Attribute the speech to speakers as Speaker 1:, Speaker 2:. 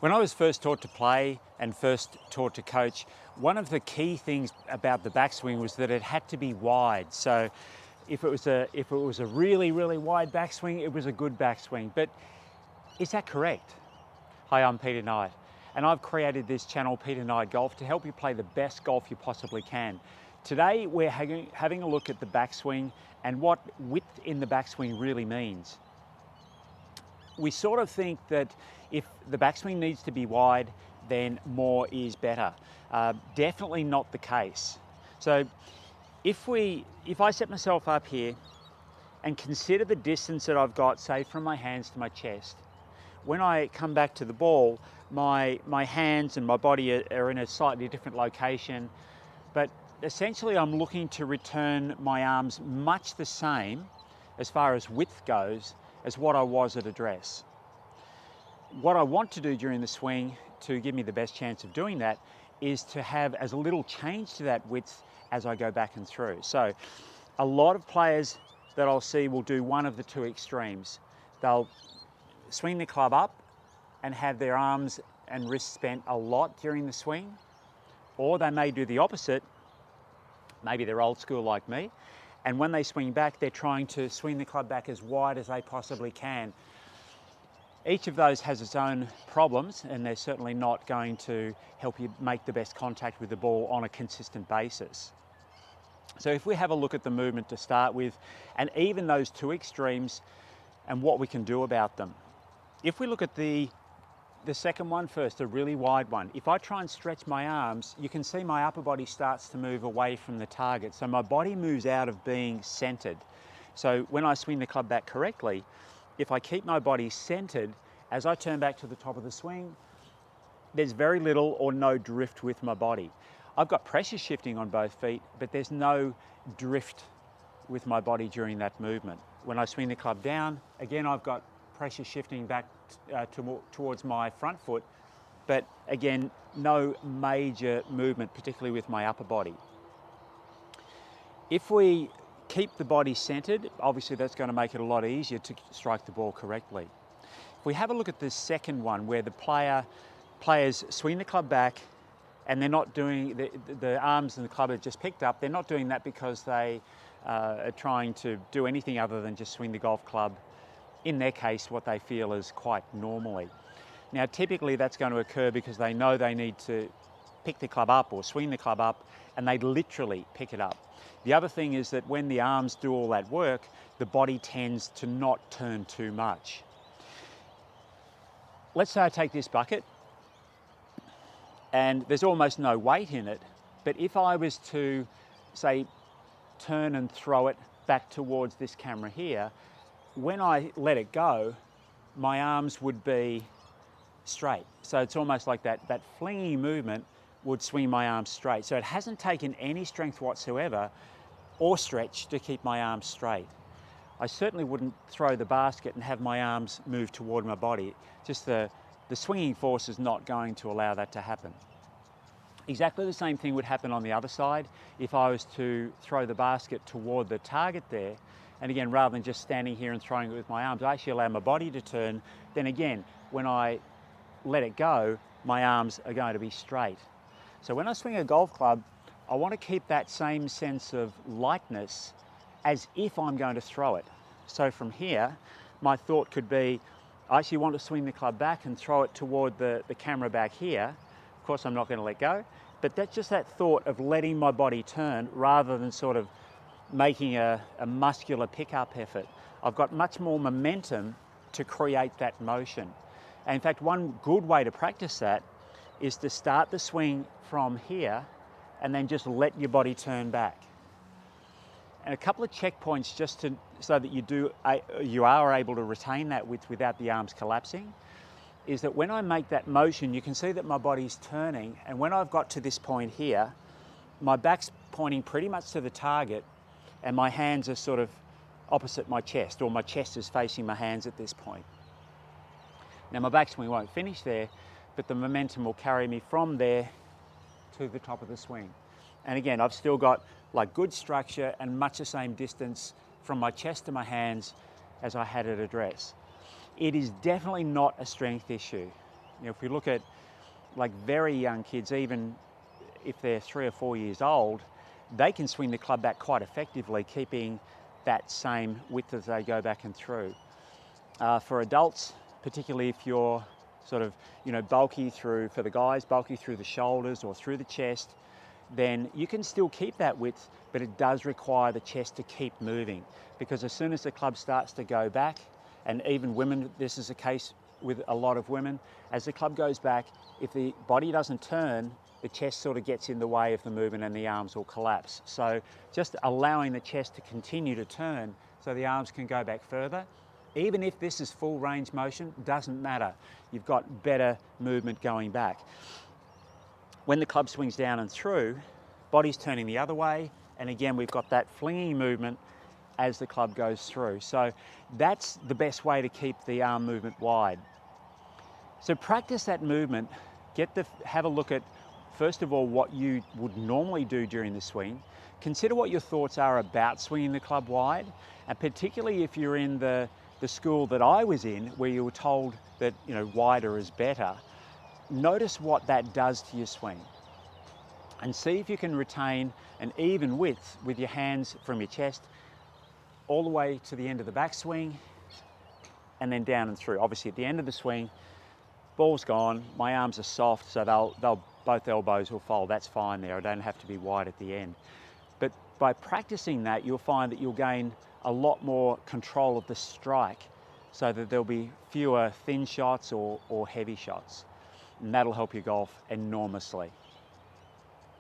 Speaker 1: When I was first taught to play and first taught to coach, one of the key things about the backswing was that it had to be wide. So if it was a really wide backswing, it was a good backswing. But is that correct? Hi, I'm Peter Knight, and I've created this channel, Peter Knight Golf, to help you play the best golf you possibly can. Today we're having a look at the backswing and what width in the backswing really means. We sort of think that if the backswing needs to be wide, then more is better. Definitely not the case. So if I set myself up here and consider the distance that I've got, say from my hands to my chest, when I come back to the ball, my hands and my body are in a slightly different location, but essentially I'm looking to return my arms much the same as far as width goes as what I was at address. What I want to do during the swing to give me the best chance of doing that is to have as little change to that width as I go back and through. So a lot of players that I'll see will do one of the two extremes. They'll swing the club up and have their arms and wrists spent a lot during the swing, or they may do the opposite. Maybe they're old school like me, and when they swing back, they're trying to swing the club back as wide as they possibly can. Each of those has its own problems, and they're certainly not going to help you make the best contact with the ball on a consistent basis. So if we have a look at the movement to start with, and even those two extremes and what we can do about them. If we look at the second one first, a really wide one, if I try and stretch my arms, you can see my upper body starts to move away from the target. So my body moves out of being centered. So when I swing the club back correctly, if I keep my body centered, as I turn back to the top of the swing, there's very little or no drift with my body. I've got pressure shifting on both feet, but there's no drift with my body during that movement. When I swing the club down, again, I've got pressure shifting back towards my front foot, but again, no major movement, particularly with my upper body. If we keep the body centered, obviously that's going to make it a lot easier to strike the ball correctly. If we have a look at this second one, where the players swing the club back and they're not doing, the arms and the club are just picked up, they're not doing that because they are trying to do anything other than just swing the golf club, in their case, what they feel is quite normally. Now, typically that's going to occur because they know they need to pick the club up or swing the club up, and they literally pick it up. The other thing is that when the arms do all that work, the body tends to not turn too much. Let's say I take this bucket, and there's almost no weight in it, but if I was to, say, turn and throw it back towards this camera here, when I let it go, my arms would be straight. So it's almost like that flingy movement would swing my arms straight. So it hasn't taken any strength whatsoever or stretch to keep my arms straight. I certainly wouldn't throw the basket and have my arms move toward my body. Just the swinging force is not going to allow that to happen. Exactly the same thing would happen on the other side. If I was to throw the basket toward the target there, and again, rather than just standing here and throwing it with my arms, I actually allow my body to turn. Then again, when I let it go, my arms are going to be straight. So when I swing a golf club, I want to keep that same sense of lightness as if I'm going to throw it. So from here, my thought could be, I actually want to swing the club back and throw it toward the camera back here. Of course, I'm not going to let go, but that's just that thought of letting my body turn rather than sort of making a muscular pickup effort. I've got much more momentum to create that motion. And in fact, one good way to practice that is to start the swing from here and then just let your body turn back. And a couple of checkpoints just so that you are able to retain that width without the arms collapsing is that when I make that motion, you can see that my body's turning, and when I've got to this point here, my back's pointing pretty much to the target, and my hands are sort of opposite my chest, or my chest is facing my hands at this point. Now my backswing won't finish there, but the momentum will carry me from there to the top of the swing. And again, I've still got like good structure and much the same distance from my chest to my hands as I had at address. It is definitely not a strength issue. If we look at like very young kids, even if they're 3 or 4 years old, they can swing the club back quite effectively, keeping that same width as they go back and through. For adults, particularly if you're sort of, bulky through, for the guys, bulky through the shoulders or through the chest, then you can still keep that width, but it does require the chest to keep moving, because as soon as the club starts to go back, and even women, this is the case with a lot of women, as the club goes back, if the body doesn't turn, the chest sort of gets in the way of the movement and the arms will collapse. So just allowing the chest to continue to turn so the arms can go back further, even if this is full range motion, doesn't matter. You've got better movement going back. When the club swings down and through, body's turning the other way, and again we've got that flinging movement as the club goes through. So that's the best way to keep the arm movement wide. So practice that movement, have a look at, first of all, what you would normally do during the swing. Consider what your thoughts are about swinging the club wide, and particularly if you're in the school that I was in, where you were told that wider is better. Notice what that does to your swing, and see if you can retain an even width with your hands from your chest all the way to the end of the backswing, and then down and through. Obviously, at the end of the swing, ball's gone. My arms are soft, so they'll both elbows will fold. That's fine there. I don't have to be wide at the end. But by practicing that, you'll find that you'll gain a lot more control of the strike, so that there'll be fewer thin shots or heavy shots. And that'll help your golf enormously.